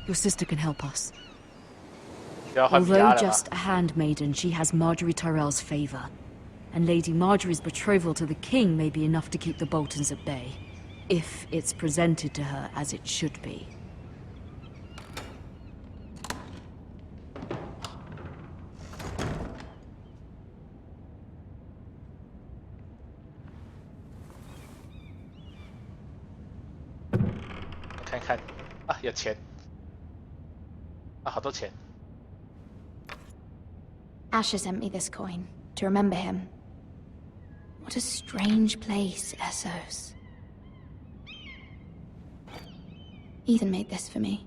Your sister can help us. 就要换米 Although 拉了 just 吧？ a handmaiden, she has Marjorie Tyrell's favor. And Lady Marjorie's betrothal to the king may be enough to keep the Boltons at bay. If it's presented to her as it should be. 看看啊，有钱啊，好多钱。 Asher sent me this coin to remember him. What a strange place, Essos. Ethan made this for me.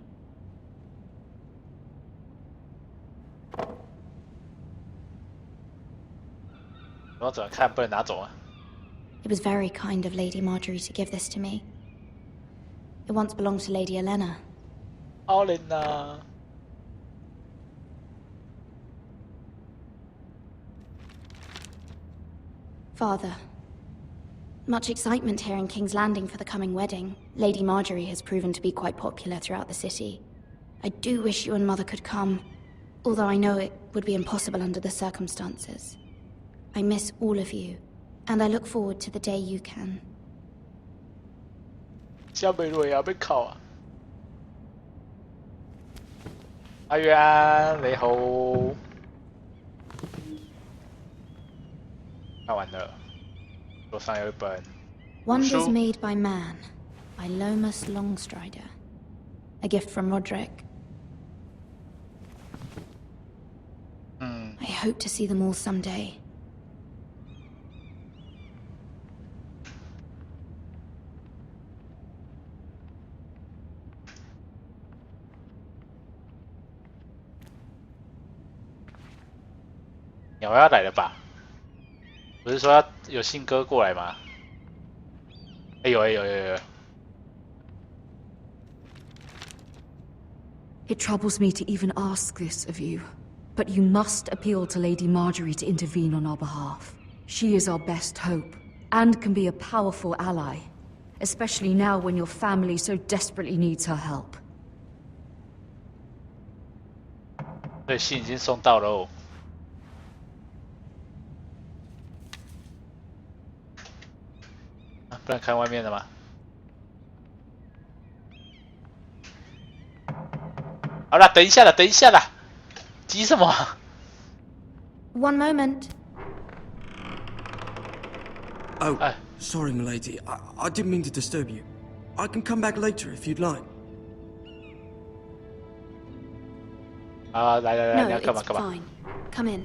我要怎么看？不能拿走啊！ It was very kind of Lady Marjorie to give this to me. It once belonged to Lady Elena. 奥莲娜， Father, much excitement here in King's Landing for the coming wedding. Lady Marjorie has proven to be quite popular throughout the city. I do wish you and Mother could come, although I know it would be impossible under the circumstances. I miss all of you, and I look forward to the day you can. 小美瑞也被烤啊！阿元，你好。看完了，桌上有一本 Wonders 书 Made by Man, by Lomas Longstrider. A gift from Roderick. 嗯， I hope to see them all someday. 鸟要来了吧？不是说要有信鸽过来吗？哎有。 It troubles me to even ask this of you, but you must appeal to Lady Marjorie to intervene on our behalf. She is our best hope, and can be a powerful ally, especially now when your family so desperately needs her help. 对，信已经送到了哦。啊，不能看外面的吗？好了，等一下啦，急什么？ One moment. Oh, Hi. sorry, milady. I didn't mean to disturb you. I can come back later if you'd like. 啊，来， No, 你要干嘛 it's 干嘛？ fine. Come in.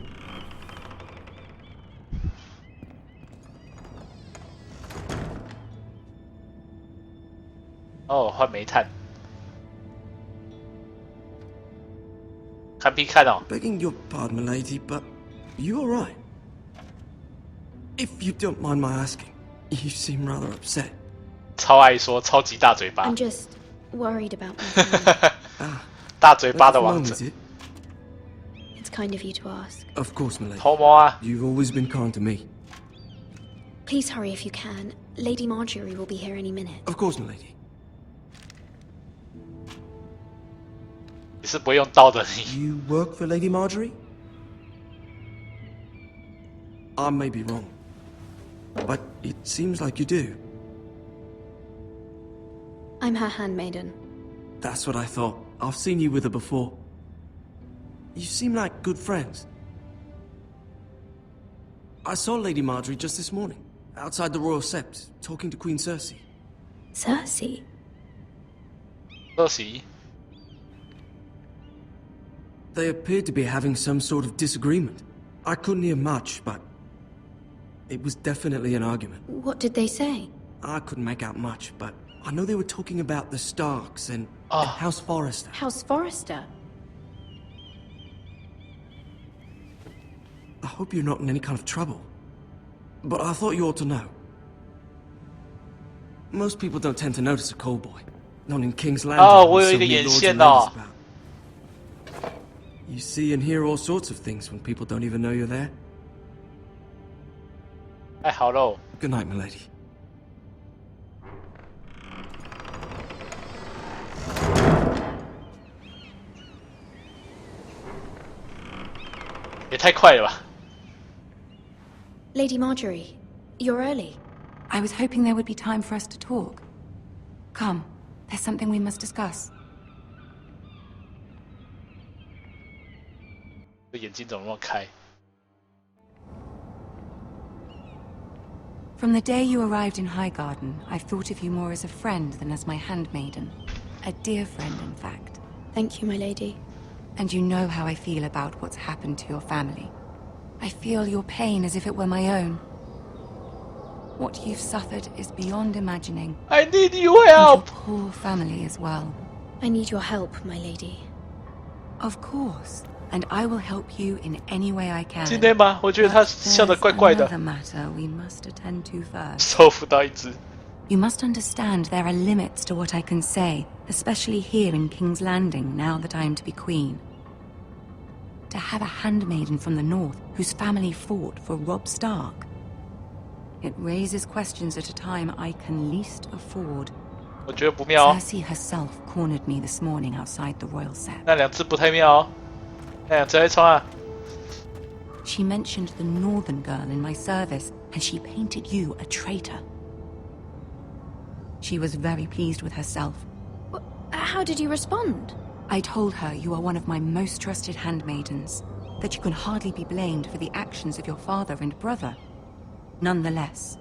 哦，换煤炭。看屁看哦！ Begging your pardon, milady, but you all right? If you don't mind my asking, you seem rather upset. 超爱说，超级大嘴巴 I'm，just worried about my family. 大嘴巴 That's 的 the 王 moment, 者 is。it? It's kind of you to ask. Of course, milady. 偷摸啊！ You've always been kind to me. Please hurry if you can. Lady Marjorie will be here any minute. Of course, milady. 你是不会用刀的你。 You work for Lady Marjorie? I may be wrong, but it seems like you do. I'm her handmaiden. That's what I thought. I've seen you with her before. You seem like good friends. I saw Lady Marjorie just this morning, outside the Royal Sept, talking to Queen Cersei. Cersei? 乐喜， They appeared to be having some sort of disagreement. I couldn't hear much, but it was definitely an argument. What did they say? I couldn't make out much, but I know they were talking about the Starks and Ah. House Forrester. House Forrester. I hope you're not in any kind of trouble. But I thought you ought to know. Most people don't tend to notice a call boy. Not in King's Landing. 哦， with 我有 so 一个 many 眼 lords 线 and 的 ladies 哦。 about. You see and hear all sorts of things when people don't even know you're there. 哎，好喽， Good night, milady. 也太快了吧！ Lady Marjorie, you're early. I was hoping there would be time for us to talk. Come, there's something we must discuss. 这眼睛怎么那么开？ From the day you arrived in Highgarden, I've thought of you more as a friend than as my handmaiden. A dear friend, in fact. Thank you, my lady. And you know how I feel about what's happened to your family. I feel your pain as if it were my own. What you've suffered is beyond imagining. I need your help. And your poor family as well. I need your help, my lady. Of course. And I will help you in any way I can. 今天吗？我觉得他笑得怪怪的。 There's another matter we must attend to first. 收服到一只。 You must understand there are limits to what I can say, especially here in King's Landing, now that I am to be queen. To have a handmaiden from the north whose family fought for Robb Stark. It raises questions at a time I can least afford. 我觉得不妙哦。 Cersei herself cornered me this morning outside the royal set. 那两只不太妙哦。那两只在冲啊！ She mentioned the northern girl in my service, and she painted you a traitor. She was very pleased with herself. How did you respond? I told her you are one of my most trusted handmaidens, that you can hardly be blamed for the actions of your father and brother. Nonetheless,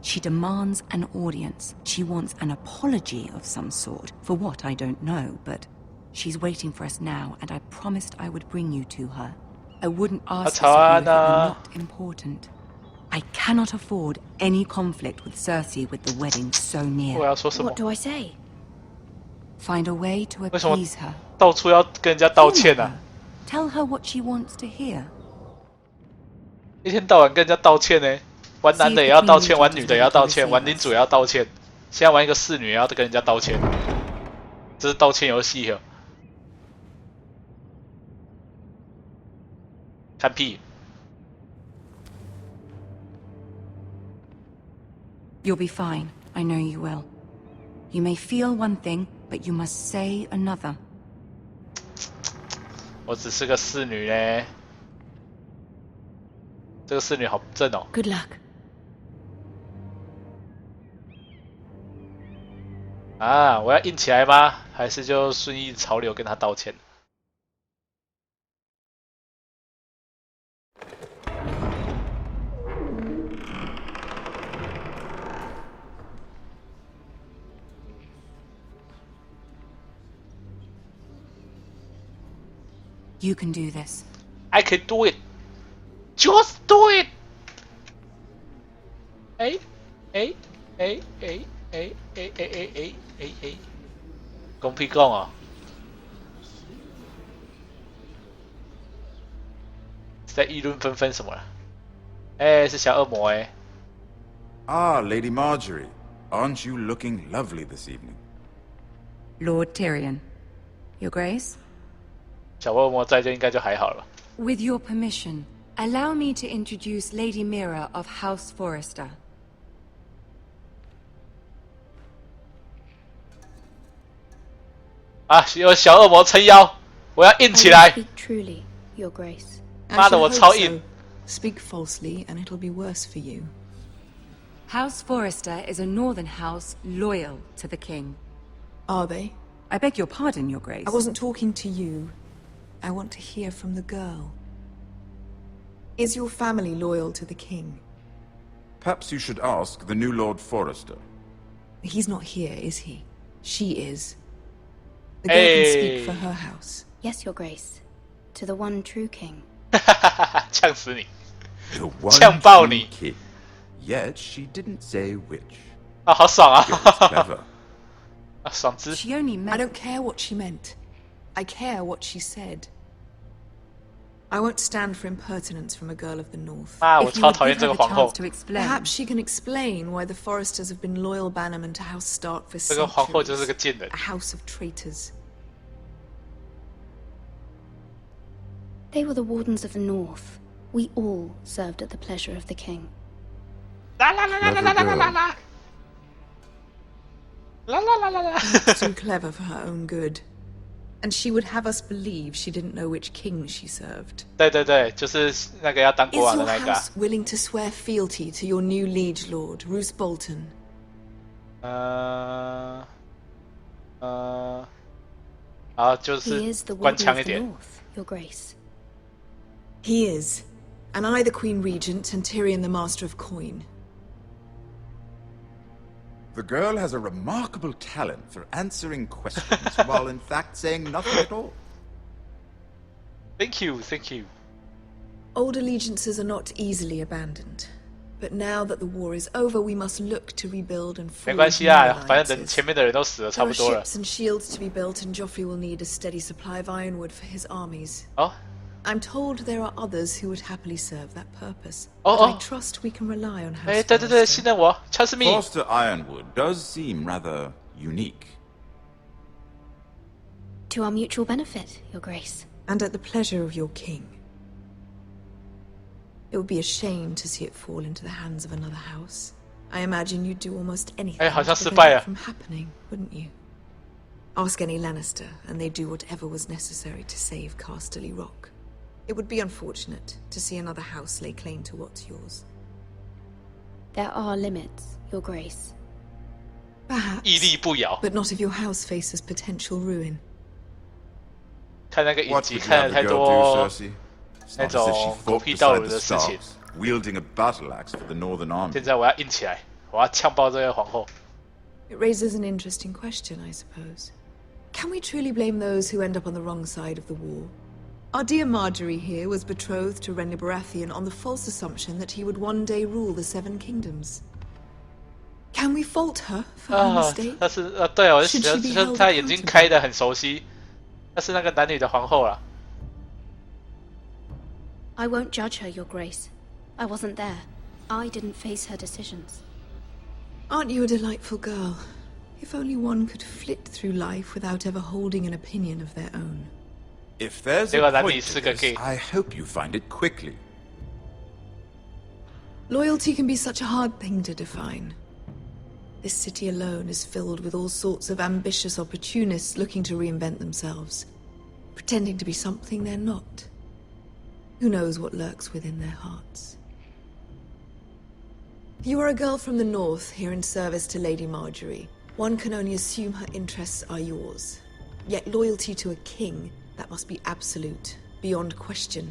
she demands an audience. She wants an apology of some sort, for what I don't know, but she's waiting for us now, and I promised I would bring you to her. I wouldn't ask this of you if it were not important. I cannot afford any conflict with Cersei with the wedding so 我 near. 要说什么 What？do I say? Find a way to 为什么 appease her. 到处要跟人家道歉啊？ Tell her what she wants to hear. 一天到晚跟人家道歉呢，玩男的也要道歉，玩女的也要道歉，玩领主也要道歉，现在玩一个侍女也要跟人家道歉，这是道歉游戏哦。看屁！ You'll be fine. I know you will. You may feel one thing, but you must say another. 我只是个侍女呢，这个侍女好正哦。 Good luck. 啊，我要硬起来吗？还是就顺应潮流跟他道歉？ You can do this. I can do it. Just do it. 哎哎哎哎哎哎哎哎哎哎哎，公屁公哦！是在议论纷纷什么了？哎，是小恶魔哎。 Ah, Lady Marjorie. Aren't you looking lovely this evening? Lord Tyrion. Your Grace? 小恶魔在就应该就还好了吧？ With your permission, allow me to introduce Lady Mira of House Forrester. 啊，有小恶魔撑腰，我要硬 I 起 will 来！ speak truly, Your Grace. 妈的，我超硬！ Speak falsely, and it'll be worse for you. House Forrester is a northern house loyal to the king. Are they? I beg your pardon, Your Grace. I wasn't talking to you. I want to hear from the girl. Is your family loyal to the king? Perhaps you should ask the new Lord Forrester. He's not here, is he? She is. The girl can speak for her house. Yes, Your Grace. To the one true king. 呛死你！ The one 呛爆 true 你！ king. Yet she didn't say which. 啊，好爽啊！ It was clever. 啊，爽之！ She only I meant... don't care what she meant. I care what she said. I won't stand for impertinence from a girl of the north. 啊，我 If you 超 would 讨厌 give 这 her 个 the 皇后 chance。to explain. Perhaps she can explain why the Forresters have been loyal bannermen to House Stark for 这个皇后就是 centuries. 个贱人 A。house of traitors. They were the wardens of the north. We all served at the pleasure of the king. 啦啦啦啦啦啦啦啦啦啦！啦啦啦啦啦！ Too clever for her own good. And she would have us believe she didn't know which king she served. 对对对，就是那个要当 Is 国王的 your 那个啊。 house willing to swear fealty to your new liege lord, Roose Bolton? 然后就 He 是 is the 官 warden 腔 of 一 the 点。 north, Your Grace. He is. And I the Queen Regent, and Tyrion the Master of Coin. The girl has a remarkable talent for answering questions while in fact saying nothing at all. Thank you, thank you. Old allegiances are not easily abandoned. But now that the war is over, we must look to rebuild and 没 forge 关系 new 啊，反正等 alliances. 前面的人都死了，差 There 不 are 多了。 ships and shields to be built, and Joffrey will need a steady supply of ironwood for his armies. 哦 I'm told there are others who would happily serve that purpose. Oh, but I oh. trust we can rely on 哎， House 对对对，信 Forrester. 任我，乔斯密。 Foster Ironwood does seem rather unique. To our mutual benefit, Your Grace. And at the pleasure of your king. It would be a shame to see it fall into the hands of another house. I imagine you'd do almost anything 哎，好像 to 失败 prevent 了 it from happening, wouldn't you? Ask any Lannister, and they'd do whatever was necessary to save Casterly Rock. It would be unfortunate to see another house lay claim to what's yours. There are limits, Your Grace. Perhaps, 屹立不摇。 but not if your house faces potential ruin. 看那个影 What 集 would you 看 have 了太 the girl 多 do, Cersei? It's 那 not as if she 种狗 fought 屁倒 beside 流 the 的事情。 Starks, wielding a battle axe for the Northern Army. 现在我要硬起来，我要呛爆这个皇后。 It raises an interesting question, I suppose. Can we truly blame those who end up on the wrong side of the war? Our dear Marjorie here was betrothed to Renly Baratheon on the false assumption that he would one day rule the Seven Kingdoms. Can we fault her for her 啊， mistake? 她是对我就 Should 觉 she be 得 held 她眼睛 accountable? 开的很熟悉，她是那个男女的皇后啦。 I won't judge her, Your Grace. I wasn't there. I didn't face her decisions. Aren't you a delightful girl? If only one could flit through life without ever holding an opinion of their own. If there's 结果 a 男女 point 是 to 个 this, gay。 I hope you find it quickly. Loyalty can be such a hard thing to define. This city alone is filled with all sorts of ambitious opportunists looking to reinvent themselves, pretending to be something they're not. Who knows what lurks within their hearts? You are a girl from the north, here in service to Lady Marjorie. One can only assume her interests are yours. Yet loyalty to a king, that must be absolute, beyond question.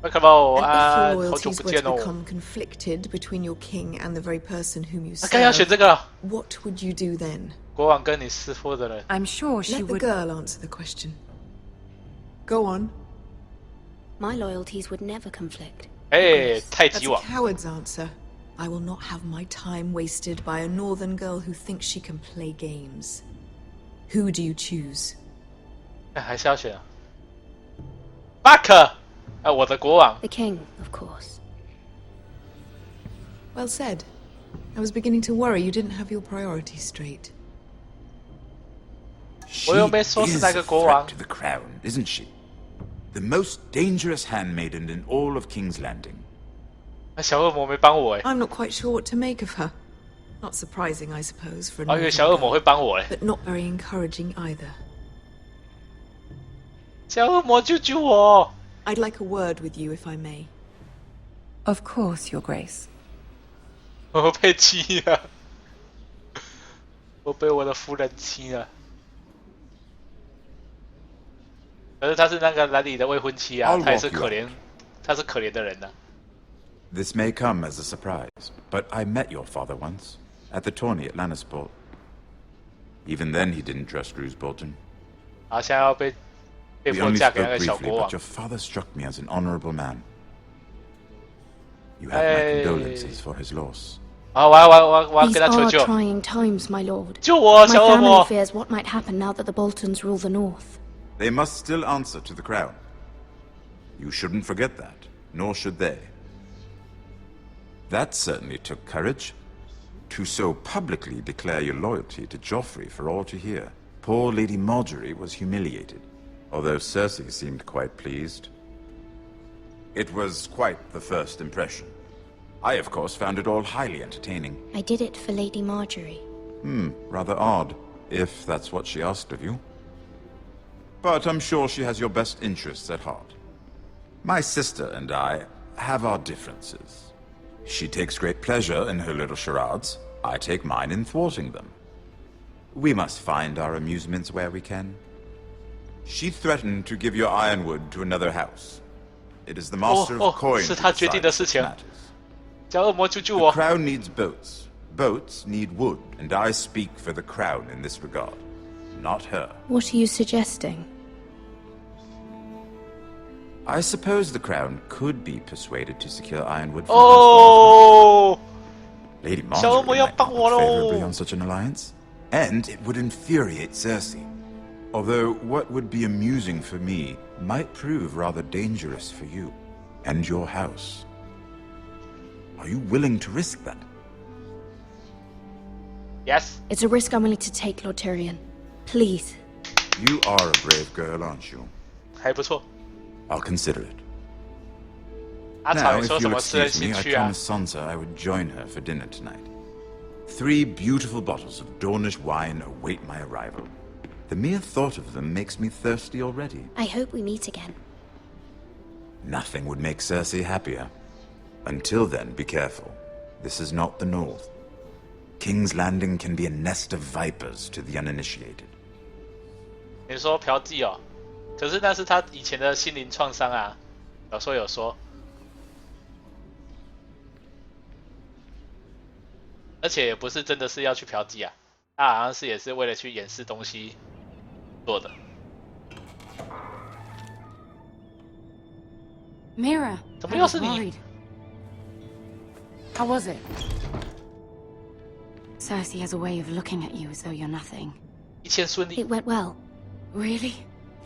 麦克宝 And 啊， if your 好久 loyalties 不 were 见 to 哦。 become conflicted between your king and the very person whom you 该要选 serve, 这个了， what would you do then? 国王跟你厮杀的人。 I'm sure she Let the would. girl answer the question. Go on. My loyalties would never conflict. 哎，太 That's 极 a 王， coward's answer. I will not have my time wasted by a northern girl who thinks she can play games. Who do you choose? 哎还是要选啊。马克，啊，我的国王。 The king, of course. Well said. I was beginning to worry you didn't have your priorities straight. She 我又没说是 is 哪 a 个国王 threat to the crown, isn't she? The most dangerous handmaiden in all of King's Landing. 那小恶魔没帮我哎， I'm not quite sure what to make of her. Not surprising, I suppose, for a 我以为 northern 小恶魔 girl, 会帮我哎。 but not very encouraging either. 小恶魔救救我！ I'd like a word with you, if I may. Of course, Your Grace. 我被欺了，我被我的夫人欺了。可是她是那个兰里的未婚妻啊， I'll 她也是 walk you 可怜，她是可怜的人呐、 This may come as a surprise, but I met your father once, at the tourney at Lannisport. Even then he didn't trust Roose Bolton. 然后现在要被 We 迫 only 嫁给那 spoke 个小 briefly, 国王 but。your father struck me as an honorable man. You have Hey. my condolences for his loss. 啊，我要 These 跟他求 are 救， trying times, my lord. 救我， My 小恶 family 魔！ fears what might happen now that the Boltons rule the north. They must still answer to the crown. You shouldn't forget that, nor should they. That certainly took courage. To so publicly declare your loyalty to Joffrey for all to hear. Poor Lady Marjorie was humiliated, although Cersei seemed quite pleased. It was quite the first impression. I, of course, found it all highly entertaining. I did it for Lady Marjorie. Rather odd, if that's what she asked of you. but I'm sure she has your best interests at heart. My sister and I have our differences. She takes great pleasure in her little charades. I take mine in thwarting them. We must find our amusements where we can. She threatened to give your ironwood to another house. It is the master of coin who 是他决定的 decides 事情。 matters. 叫恶魔救救 The 我！ crown needs boats. Boats need wood, and I speak for the crown in this regard, not her. What are you suggesting? I suppose the crown could be persuaded to secure ironwood for 哦， Lady 小恶魔 Marjorie 要 might 帮 not 我 look favorably 喽 on！ such an alliance, and it would infuriate Cersei. Although what would be amusing for me might prove rather dangerous for you and your house. Are you willing to risk that? Yes， It's a risk I'm willing to take, Lord Tyrion. Please. You are a brave girl, aren't you? 还不错。 I'll consider it. 阿草 Now, 你说 if 什 you'll 么私人 excuse 兴 me, I 趣啊？ promised Sansa I would join her for dinner tonight. 3 beautiful bottles of Dornish wine await my arrival. The mere thought of them makes me thirsty already. I hope we meet again. Nothing would make Cersei happier. Until then, be careful. This is not the North. King's Landing can be a nest of vipers to the uninitiated. 你说嫖妓哦？可是那是他以前的心灵创伤啊。有说。而且也不是真的是要去嫖妓啊，他好像是也是为了去掩饰东西做的。 Mira, 怎么 I 又 was 是你？ worried. How was it? Cersei has a way of looking at you as though you're nothing. 一切顺利 It。went well. Really?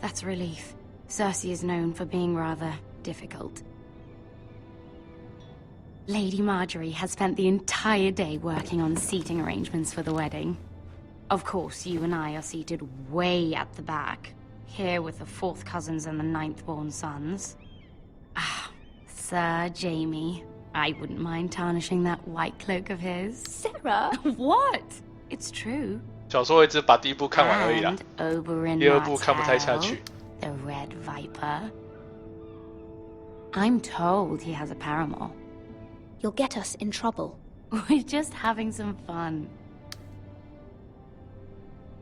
That's a relief. Cersei is known for being rather difficult. Lady Marjorie has spent the entire day working on seating arrangements for the wedding. Of course, you and I are seated way at the back, here with the 4th cousins and the 9th-born sons. Ah, Sir Jaime. I wouldn't mind tarnishing that white cloak of his. Sarah! What? It's true. 小说我一直把第1部看完而已啦 And，Oberyn 第2部看不太下 Martell, 去。 the Red Viper. I'm told he has a paramour. You'll get us in trouble. We're just having some fun.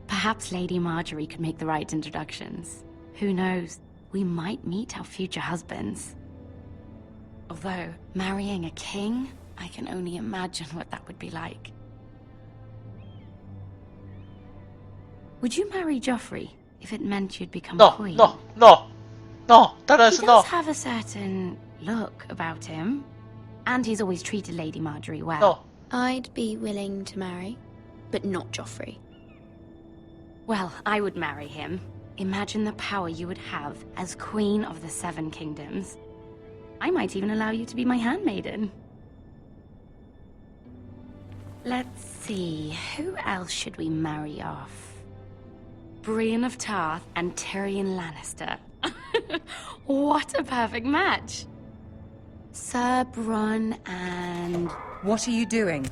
Perhaps Lady Marjorie could make the right introductions. Who knows? We might meet our future husbands. Although, marrying a king, I can only imagine what that would be like. Would you marry Joffrey if it meant you'd become No, queen? no, no, no，当然 He 是 does no， have a certain look about him. And he's always treated Lady Marjorie well. no。 I'd be willing to marry, but not Joffrey. Well, I would marry him. Imagine the power you would have as Queen of the 7 Kingdoms. I might even allow you to be my handmaiden. Let's see, who else should we marry off? Brienne of Tarth and Tyrion Lannister. What a perfect match! Sir Bronn and... What are you doing?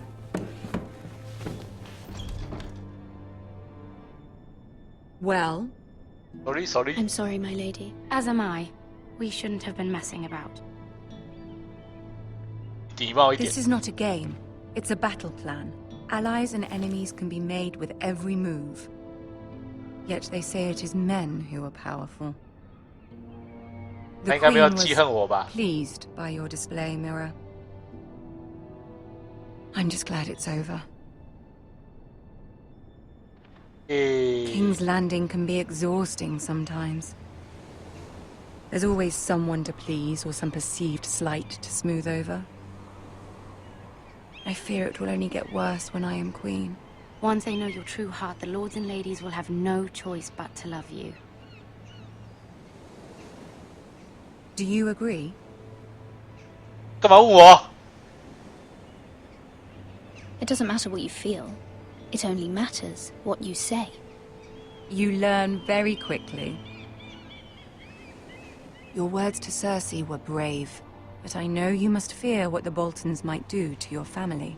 Well, Sorry， I'm sorry, my lady. As am I. We shouldn't have been messing about. 礼貌一点 this。is not a game. It's a battle plan. Allies and enemies can be made with every move. Yet they say it is men who are powerful. 他 The 应该没有 Queen 记 was 恨我吧？ pleased by your display, Mira. I'm just glad it's over. 诶， King's Landing can be exhausting sometimes. There's always someone to please or some perceived slight to smooth over. I fear it will only get worse when I am queen. Once they know your true heart, the lords and ladies will have no choice but to love you. Do you agree? 干嘛问我？ It doesn't matter what you feel. It only matters what you say. You learn very quickly. Your words to Cersei were brave, but I know you must fear what the Boltons might do to your family.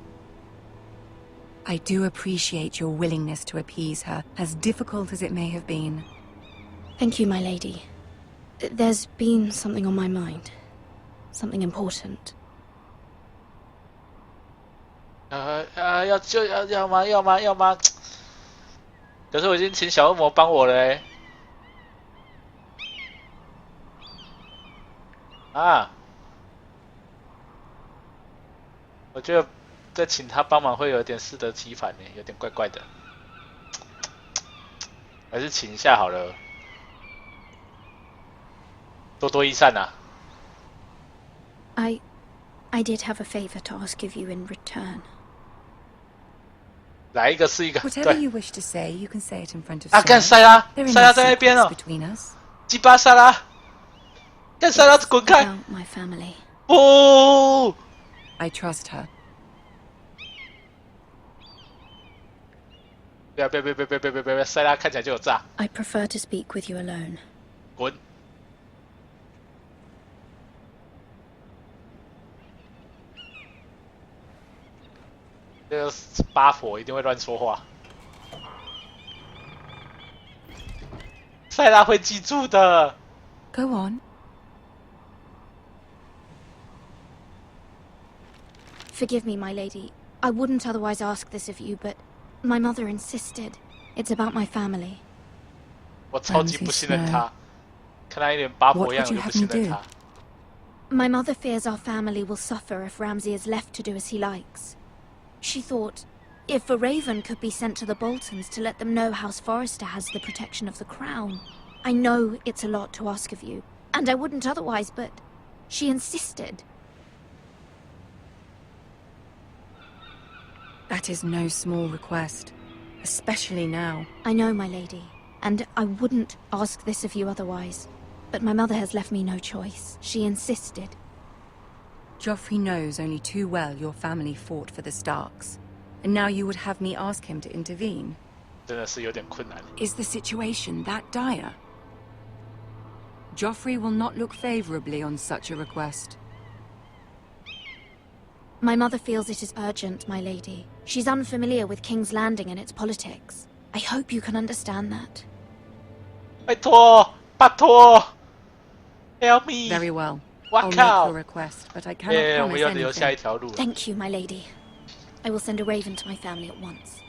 I do appreciate your willingness to appease her, as difficult as it may have been. Thank you, my lady. There's been something on my mind. Something important. 要吗？可是我已经请小恶魔帮我了欸。我觉得再请他帮忙会有点适得其反呢，有点怪怪的。还是请一下好了，多多益善啊。I did have a favor to ask of you in return. 来一个是一个。 Whatever you wish to say, you can say it in front of 啊，干 Sir. 塞拉， There are 塞 no 拉在那边 secrets 哦， between us. 鸡巴塞拉，干塞拉滚开！ About my family. 不， I trust her. 别，塞拉看起来就有诈， I prefer to speak with you alone. 滚！这个八佛一定会乱说话，塞拉会记住的。 Go on. Forgive me, my lady. I wouldn't otherwise ask this of you, but my mother insisted. It's about my family. 我超级不信任他，看他一脸八婆样，我就不信任他。 My mother fears our family will suffer if Ramsay is left to do as he likes. She thought, if a raven could be sent to the Boltons to let them know House Forrester has the protection of the crown. I know it's a lot to ask of you, and I wouldn't otherwise, but she insisted. That is no small request, especially now. I know, my lady, and I wouldn't ask this of you otherwise. But my mother has left me no choice. She insisted. Joffrey knows only too well your family fought for the Starks. And now you would have me ask him to intervene? 真的是有点困难。 Is the situation that dire? Joffrey will not look favorably on such a request. My mother feels it is urgent, my lady. She's unfamiliar with King's Landing and its politics. I hope you can understand that. 拜托，拜托 ，Help me！ Very well. 我 I'll 靠 make your request, but I cannot 我们 promise 要留下一 anything. 条路。 Thank you, my lady. I will send a raven to my family at once.